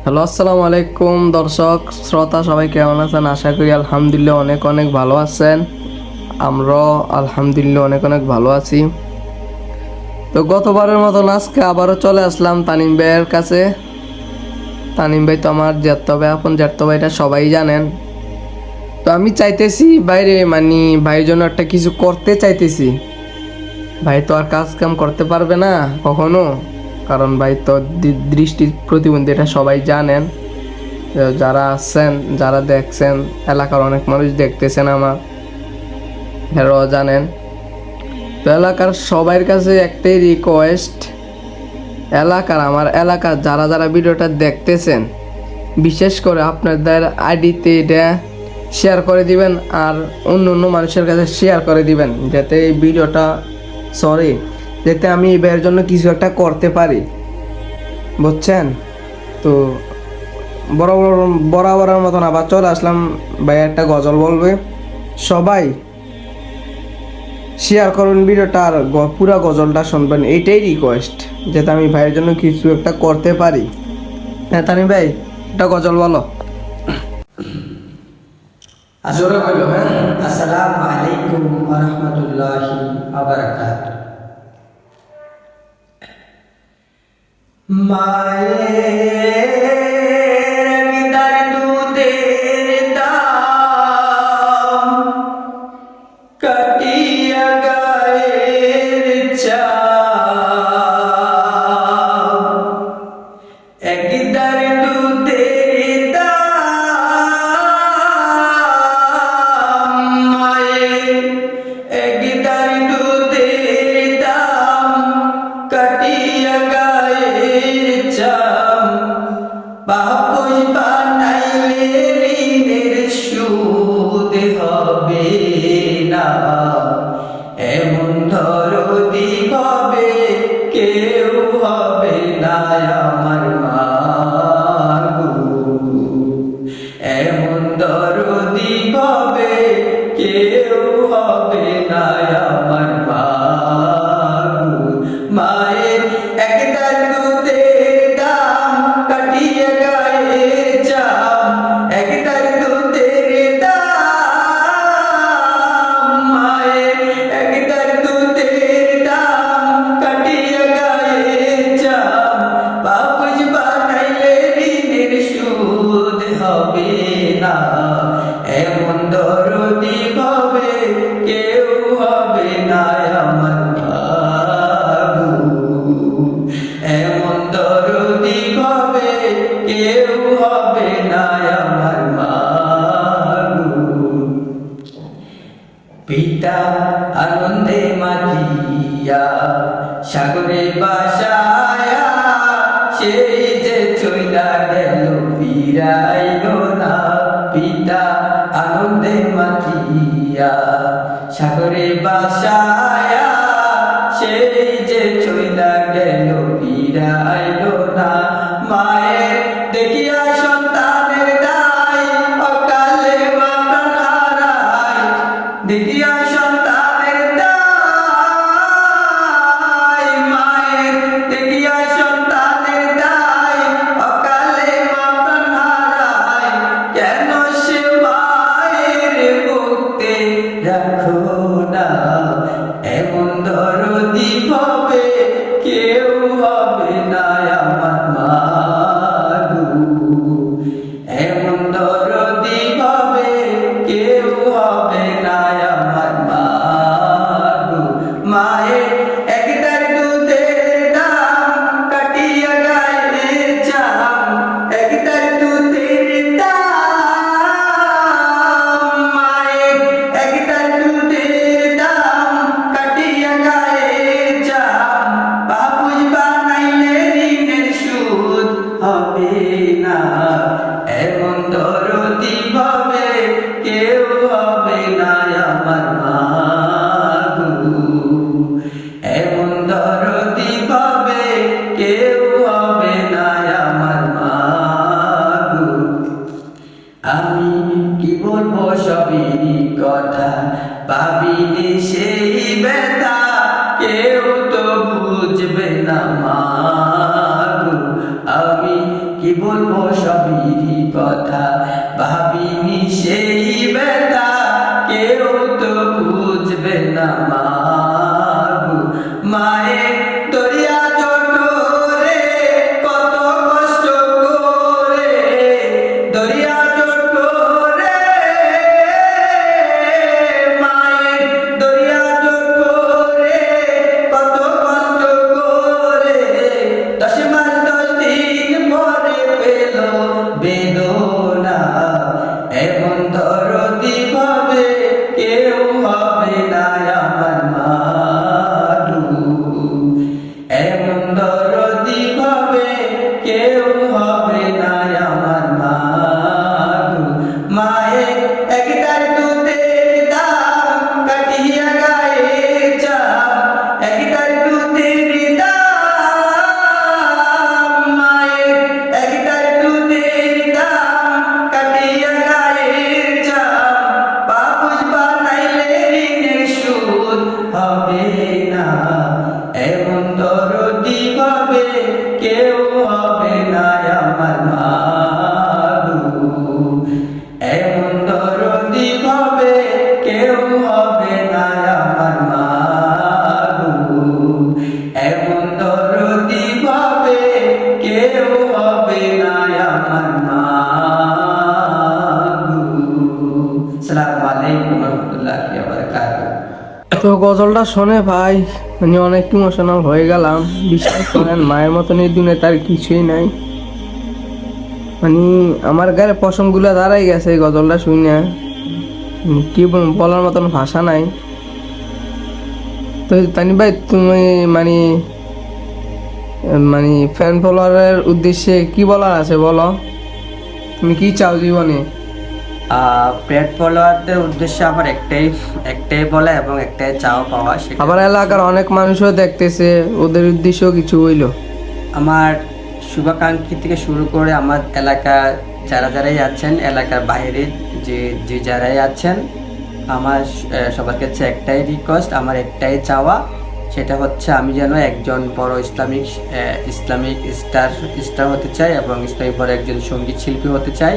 Hello, আসসালামু আলাইকুম দর্শক শ্রোতা, সবাই কেমন আছেন? আশা করি আলহামদুলিল্লাহ অনেক অনেক ভালো আছেন। আমরাও আলহামদুলিল্লাহ অনেক অনেক ভালো আছি। তো গতবারের মতন আজকে আবারও চলে আসলাম তানিম ভাইয়ের কাছে। তানিম ভাই তো আমার জ্যাঠতো ভাই, আপন জ্যাঠতো ভাই, এটা সবাই জানেন। তো আমি চাইতেছি বাইরে ভাইয়ের জন্য একটা কিছু করতে চাইতেছি। ভাই তো আর কাজ কাম করতে পারবে না কখনো, কারণ ভাই তো দৃষ্টি প্রতিবন্ধী, এটা সবাই জানেন। যারা আছেন, যারা দেখছেন, এলাকার অনেক মানুষ দেখতেছেন আমার, এরাও জানেন। তো এলাকার সবার কাছে একটাই রিকোয়েস্ট, আমার এলাকার যারা যারা ভিডিওটা দেখতেছেন, বিশেষ করে আপনাদের আইডিতে এটা শেয়ার করে দিবেন আর অন্য অন্য মানুষের কাছে শেয়ার করে দিবেন, যাতে এই ভিডিওটা যাতে আমি এই ভাইয়ের জন্য কিছু একটা করতে পারি, বুঝছেন? তো বরাবরের মতন আবার চলে আসলাম। ভাই একটা গজল বলবে, সবাই শেয়ার করুন ভিডিওটা আর পুরা গজলটা শুনবেন, এইটাই রিকোয়েস্ট, যাতে আমি ভাইয়ের জন্য কিছু একটা করতে পারি। হ্যাঁ তানিম ভাই, একটা গজল বলো। জোরে বলো। হ্যাঁ, আসসালামু আলাইকুম ওয়া রাহমাতুল্লাহি ওয়া বারাকাতুহু। মায়ের বিদার দুধের দাম কাটিয়া গায়ের চাম, একদার দুধের দাম মায়ের, একদার দুধের দাম কাটিয়া গায়ের চাম, বাপুই বানাইলে ঋণের সুদ হবে না, এমন দরদি হবে কেউ হবে না আমার মা গো, এমন দরদি হবে কেউ হবে না আমার মা গো। মায়ের একদার দুধের দাম কাটিয়া গায়ের চাম, একদার দুধের দাম মায়ের, একদার দুধের দাম কাটিয়া গায়ের চাম, বাপুজ বানাইলে ঋণের সুদ হবে না, এমন দরদি হবে কেউ হবে না আমার মা গো, এমন দরদি হবে কেউ হবে না আমার মা গো। পিতা আনন্দে মাতিয়া সাগরে বাসায়া, সেই যে চইলা গেল ফিরাইল না, পিতা আনন্দে মাতিয়া সাগরে বাসায়া, সেই যে চইলা গেল ফিরাইল না, মায়ের দেখিয়া সন্তানের দায় অকালে মা প্রাণ হারায়, দেখিয়া সন্তানের দায় মায়ের, দেখিয়া সন্তানের দায় অকালে মা প্রাণ হারায়, কেন সে মায়ের বুকতে রাখো না, এমন দরদি হবে কেউ হবে না আমার মা গো, এমন দরদি হবে কেউ হবে না আমার মা গো। মায়ের একদার দুধের দাম কাটিয়া গায়ের চাম, একদার দুধের দাম মায়ের, একদার দুধের দাম কাটিয়া গায়ের চাম, বাপুজ বানাইলে ঋণের সুদ হবে না, এমন দরদি হবে কেউ হবে না আমার মা গো, এমন দরদি হবে কেউ হবে না আমার মা গো। আমি কি বলবো সবই কথা, ভাবিনি সেই ব্যথা কেউ তো বুঝবে না মা গো, আমি কি বলবো সবই কথা, ভাবিনি সেই ব্যথা কেউ তো বুঝবে না মাগো। মায়ের দরিয়া ছোট রে, কত কষ্ট করে দরিয়া ছোট রে, মায়ের দরিয়া ছোট রে, কত কষ্ট করে 10 মাস 10 দিন পরে পেল বেদনা। এমন দরদি ভাবে কেউ হবে না আমার মাগো। এমন দরদি ভাবে কেউ হবে না আমার মাগো। মায়ের একটার দুধের দাম কাটিয়া গায়ে চাম, একটার দুধের দাম, মায়ের একটার দুধের দাম কাটিয়া গায়ে চাম। বাবুস বানাইলে ঋণের সুদ হবে না। এমন দরদি ভাবে কেউ হবে না আমার মাগো। এমন দরদি ভাবে কেউ হবে না আমার মাগো। এমন দরদি ভাবে কেউ হবে না আমার মাগো। আসসালামু আলাইকুম ওয়া রাহমাতুল্লাহি ওয়া বারাকাতুহু। তো গজলটা শুনে ভাই মানে অনেক ইমোশনাল হয়ে গেলাম। বিশ্বাস করেন মায়ের মতন এই দুনিয়াতে তার কিছুই নাই। মানে আমার গায়ে পশমগুলো দাঁড়াই গেছে এই গজলটা শুনে। কি বলার মতন ভাষা নাই। তো তানি ভাই তুমি মানে মানে ফ্যান ফলোয়ারের উদ্দেশ্যে কি বলার আছে বলো, তুমি কি চাও জীবনে? পেট ফলোয়ারদের উদ্দেশ্যে আমার একটাই বলা এবং একটাই চাওয়া পাওয়া, সেটা আবার এলাকার অনেক মানুষও দেখতেছে, ওদের উদ্দেশ্যেও কিছু হইলো। আমার শুভাকাঙ্ক্ষী থেকে শুরু করে আমার এলাকার যারাই আছেন, এলাকার বাইরে যে যারাই আছেন, আমার সবার কাছে একটাই রিকোয়েস্ট, আমার একটাই চাওয়া, সেটা হচ্ছে আমি যেন একজন বড় ইসলামিক স্টার হতে চাই এবং ইসলামিক বড় একজন সঙ্গীত শিল্পী হতে চাই।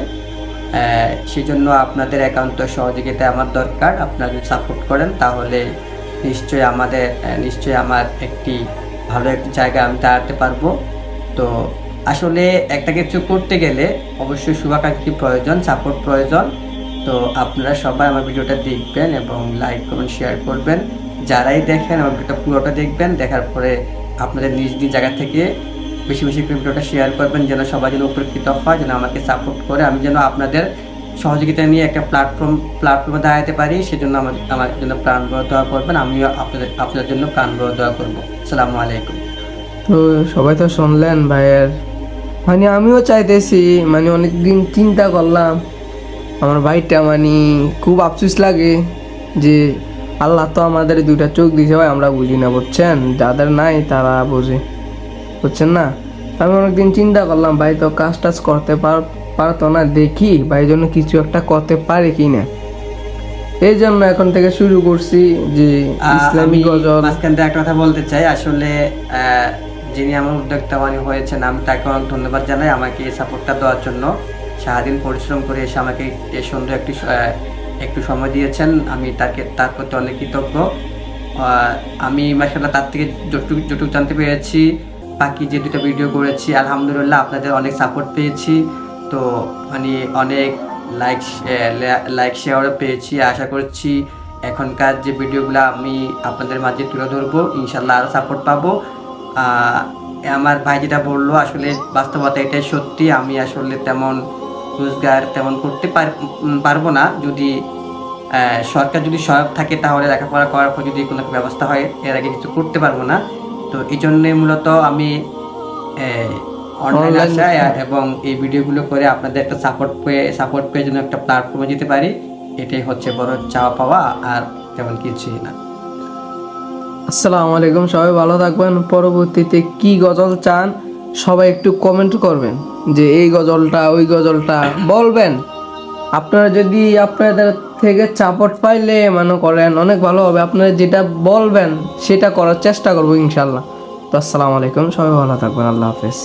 সেজন্য আপনাদের একান্ত সহযোগিতা আমার দরকার। আপনারা যদি সাপোর্ট করেন তাহলে নিশ্চয়ই আমার একটি ভালো একটি জায়গায় আমি দাঁড়াতে পারবো। তো আসলে একটা কিছু করতে গেলে অবশ্যই শুভাকাঙ্ক্ষী প্রয়োজন, সাপোর্ট প্রয়োজন। তো আপনারা সবাই আমার ভিডিওটা দেখবেন এবং লাইক কমেন্ট শেয়ার করবেন। যারাই দেখেন আমার ভিডিওটা পুরোটা দেখবেন, দেখার পরে আপনাদের নিজ জায়গা থেকে বেশি বেশি করে ভিডিওটা শেয়ার করবেন, যেন সবাই যেন উপকৃত হয়, যেন আমাকে সাপোর্ট করে আমি যেন আপনাদের সহযোগিতা নিয়ে একটা প্ল্যাটফর্মে দাঁড়াতে পারি। সেজন্য আমার জন্য প্রাণবড় দোয়া করবেন, আমিও আপনাদের জন্য প্রাণবড় দোয়া করবো। আসসালামু আলাইকুম। তো সবাই তো শুনলেন ভাইয়ের, মানে আমিও চাইতেছি, মানে অনেকদিন চিন্তা করলাম আমার ভাইটা, মানে খুব আফসোস লাগে যে আল্লাহ তো আমাদের দুইটা চোখ দিয়েছে ভাই, আমরা বুঝি না, বুঝছেন? যাদের নাই তারা বোঝে, বুঝছেন না? আমি অনেকদিন চিন্তা করলাম ভাই তো কাজ টাজ করতে পারতো না, দেখি ভাই জন্য কিছু একটা করতে পারে কি না। এই জন্য এখন থেকে শুরু করছি যে ইসলামিক গজল। মাঝখান থেকে একটা কথা বলতে চাই, আসলে যিনি আমার উদ্যোক্তা হয়েছেন, আমি তাকে অনেক ধন্যবাদ জানাই আমাকে এই সাপোর্টটা দেওয়ার জন্য। সারাদিন পরিশ্রম করে এসে আমাকে এই সুন্দর একটু সময় দিয়েছেন, আমি তার প্রতি অনেক কৃতজ্ঞ। আমি মাশাআল্লাহ তার থেকে যতটুকু জানতে পেরেছি, বাকি যে দুটো ভিডিও করেছি আলহামদুলিল্লাহ আপনাদের অনেক সাপোর্ট পেয়েছি। তো মানে অনেক লাইক শেয়ারও পেয়েছি। আশা করছি এখনকার যে ভিডিওগুলো আমি আপনাদের মাঝে তুলে ধরবো, ইনশাল্লাহ আরও সাপোর্ট পাবো। আমার ভাই যেটা বললো আসলে বাস্তবতা এটাই সত্যি, আমি আসলে তেমন রোজগার করতে পারবো না। যদি সরকার যদি সহায়ক থাকে তাহলে লেখাপড়া করার পর যদি কোনো ব্যবস্থা হয়, এর আগে কিছু করতে পারবো না। তো এই জন্যে মূলত আমি অনলাইন আসায় এবং এই ভিডিওগুলো করে আপনাদের একটা সাপোর্ট পেয়ে যেন একটা প্ল্যাটফর্মে যেতে পারি, এটাই হচ্ছে বড় চাওয়া পাওয়া, আর তেমন কিছুই না। আসসালামু আলাইকুম, সবাই ভালো থাকবেন। পরবর্তীতে কি গজল চান সবাই একটু কমেন্ট করবেন, যে এই গজলটা ওই গজলটা বলবেন। আপনারা যদি আপনাদের থেকে সাপোর্ট পাইলে মনে করেন অনেক ভালো হবে। আপনারা যেটা বলবেন সেটা করার চেষ্টা করবো ইনশাল্লাহ। তো আসসালামু আলাইকুম, সবাই ভালো থাকবেন, আল্লাহ হাফেজ।